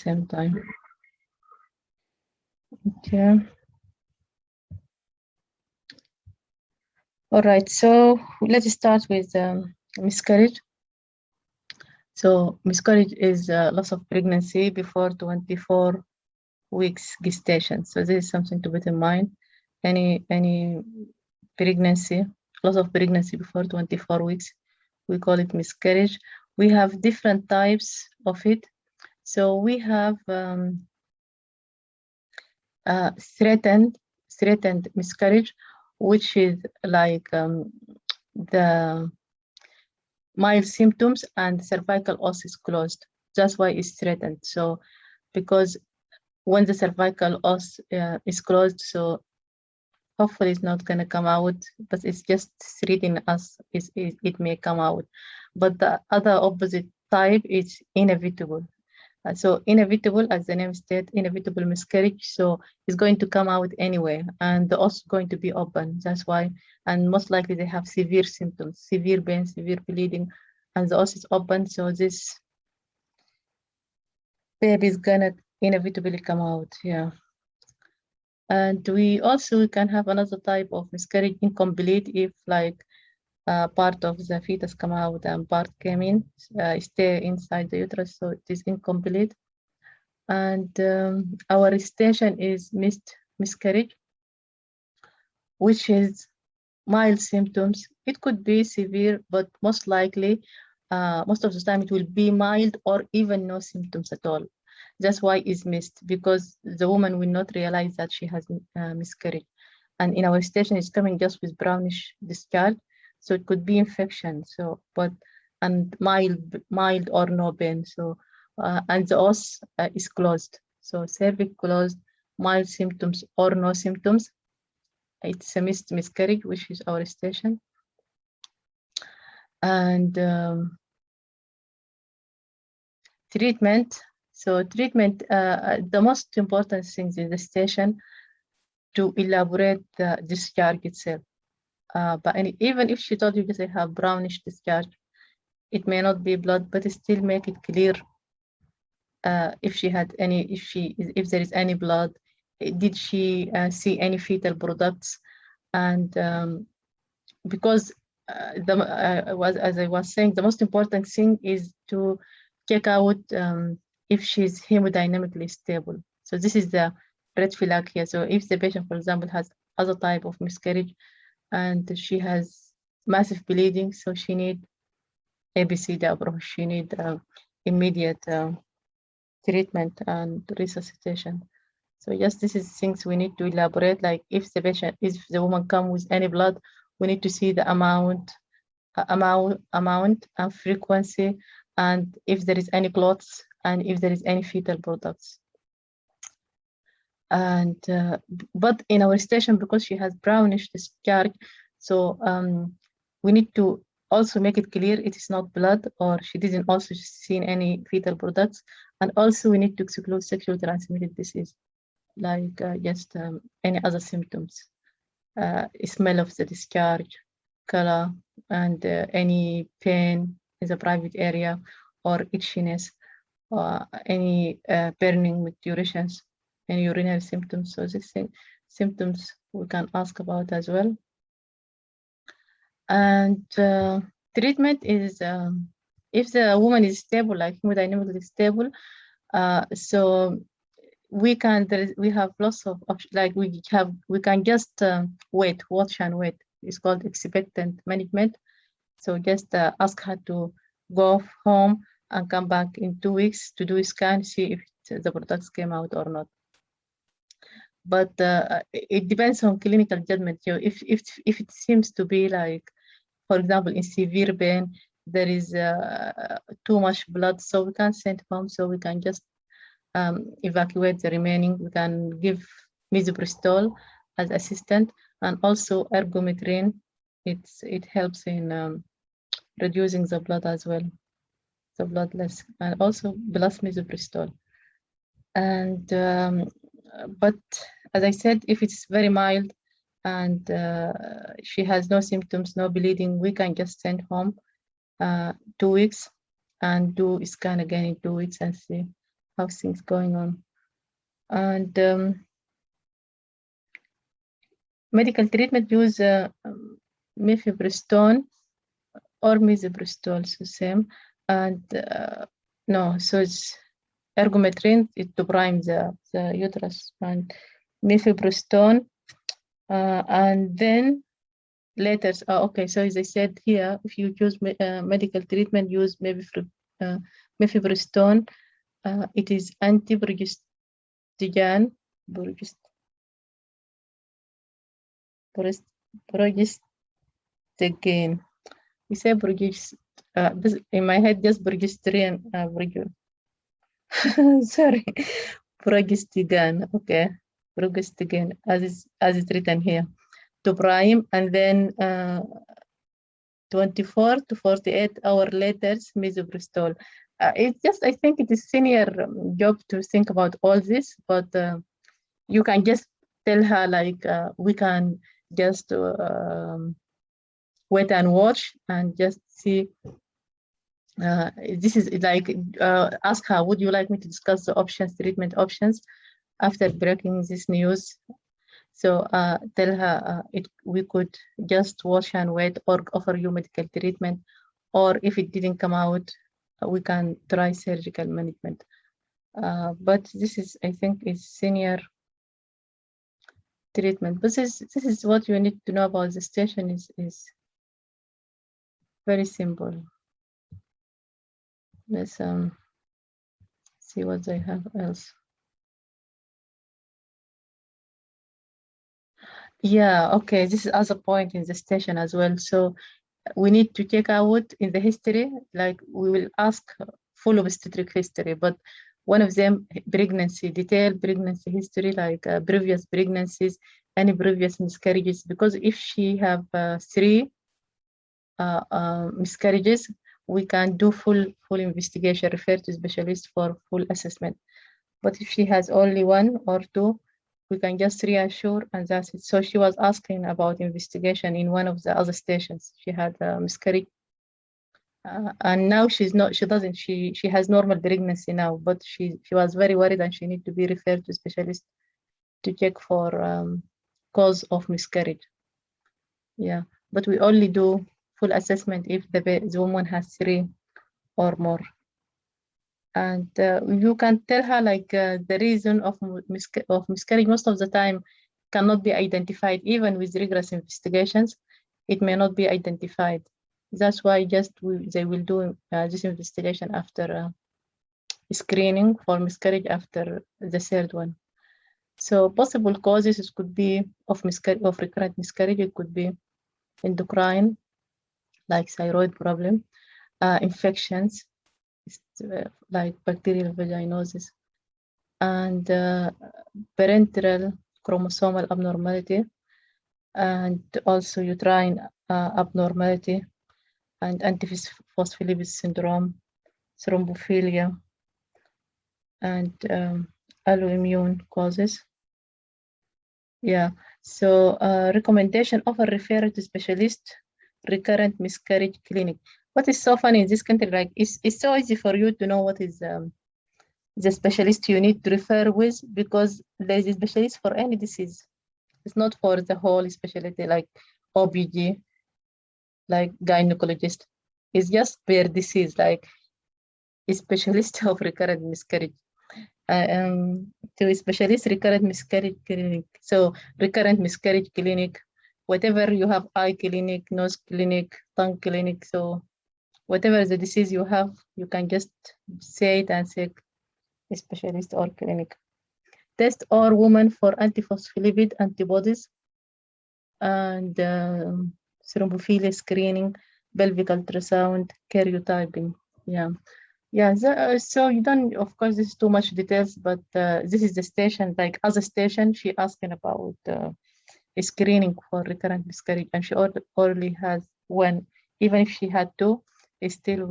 same time. Okay. All right, so let's start with miscarriage. So miscarriage is loss of pregnancy before 24 weeks gestation. So this is something to put in mind. Any pregnancy, loss of pregnancy before 24 weeks, we call it miscarriage. We have different types of it. So we have threatened miscarriage, which is like the mild symptoms and cervical os is closed. That's why it's threatened. So because when the cervical os is closed, so hopefully it's not going to come out, but it's just threatening us, it may come out. But the other opposite type is inevitable. So inevitable, as the name states, inevitable miscarriage. So it's going to come out anyway, and the os is going to be open. That's why, and most likely they have severe symptoms, severe pain, severe bleeding, and the os is open. So this baby is gonna inevitably come out. Yeah. And we also can have another type of miscarriage, incomplete, if like part of the fetus come out and part came in, stay inside the uterus, so it is incomplete. And our station is miscarriage, which is mild symptoms. It could be severe, but most likely, most of the time it will be mild or even no symptoms at all. That's why it's missed, because the woman will not realize that she has miscarriage. And in our station, it's coming just with brownish discharge. So it could be infection. So, and mild or no pain. So, and the os is closed. So cervix closed, mild symptoms or no symptoms. It's a miscarriage, which is our station. And treatment. So treatment, the most important things in the station to elaborate the discharge itself. But even if she told you that I have brownish discharge, it may not be blood, but still make it clear if she had any, if there is any blood, did she see any fetal products, and because as I was saying, the most important thing is to check out if she's hemodynamically stable. So this is the red flag here. So if the patient, for example, has other type of miscarriage and she has massive bleeding, so she need ABCD approach, she need immediate treatment and resuscitation. So yes, this is things we need to elaborate, like if the patient, if the woman come with any blood, we need to see the amount and frequency, and if there is any clots, and if there is any fetal products. And but in our station, because she has brownish discharge, so we need to also make it clear it is not blood, or she didn't also see any fetal products. And also we need to exclude sexually transmitted disease, like just any other symptoms, smell of the discharge, color, and any pain in the private area, or itchiness, or any burning with durations, any urinary symptoms. So these symptoms we can ask about as well. And treatment is if the woman is stable, like hemodynamically stable, so we have lots of options. Like we can just watch and wait. It's called expectant management. So just ask her to go home and come back in 2 weeks to do a scan, see if the products came out or not. But it depends on clinical judgment. You know, if it seems to be like, for example, in severe pain, there is too much blood, so we can't send home. So we can just evacuate the remaining. We can give misoprostol as assistant, and also ergometrin. It helps in reducing the blood as well, the blood loss, and also plus misoprostol. And but as I said, if it's very mild and she has no symptoms, no bleeding, we can just send home 2 weeks and do a scan again in 2 weeks and see how things going on. And medical treatment use mifepristone or misoprostol, so same. And no, so it's ergometrin to prime the uterus, and mifepristone, and then later. Okay, so as I said here, if you choose medical treatment, use mifepristone. It is anti-progestogen, progestogen. We say in my head, just progesterone. Sorry, progestogen. Okay, progestogen, as it's written here, to prime, and then 24 to 48 hours later, misoprostol. It's just, I think it is senior job to think about all this, but you can just tell her like we can just wait and watch and just see. This is like ask her, would you like me to discuss the options, treatment options after breaking this news? So tell her we could just watch and wait, or offer you medical treatment, or if it didn't come out, we can try surgical management. But this is, I think, is senior treatment. But this is what you need to know about the station is very simple. Let's see what they have else. Yeah, okay, this is other point in the station as well. So we need to check out in the history, like we will ask full obstetric history, but one of them, pregnancy, detailed pregnancy history, like previous pregnancies, any previous miscarriages, because if she have 3 miscarriages, we can do full investigation, refer to specialist for full assessment. But if she has only 1 or 2, we can just reassure, and that's it. So she was asking about investigation in one of the other stations. She had a miscarriage, and now she has normal pregnancy now, but she was very worried, and she need to be referred to specialist to check for cause of miscarriage. Yeah, but we only do full assessment if the woman has 3 or more. And you can tell her like the reason of miscarriage most of the time cannot be identified, even with rigorous investigations. It may not be identified. That's why they will do this investigation after screening for miscarriage after the 3rd one. So possible causes could be of recurrent miscarriage. It could be endocrine, like thyroid problem, infections, like bacterial vaginosis, and parenteral chromosomal abnormality, and also uterine abnormality, and antiphospholipid syndrome, thrombophilia, and autoimmune causes. Yeah, so recommendation of a referral to specialist recurrent miscarriage clinic. What is so funny in this country, like it's so easy for you to know what is the specialist you need to refer with, because there is a specialist for any disease. It's not for the whole specialty like OBG, like gynecologist. It's just per disease, like a specialist of recurrent miscarriage. To a specialist recurrent miscarriage clinic. So recurrent miscarriage clinic, whatever you have, eye clinic, nose clinic, tongue clinic. So whatever the disease you have, you can just say it and say a specialist or clinic. Test or woman for antiphospholipid antibodies, and thrombophilia screening, pelvic ultrasound, karyotyping. Yeah, so you don't, of course, this is too much details, but this is the station, like other station, she asking about a screening for recurrent miscarriage, and she already has 1. Even if she had 2, it's still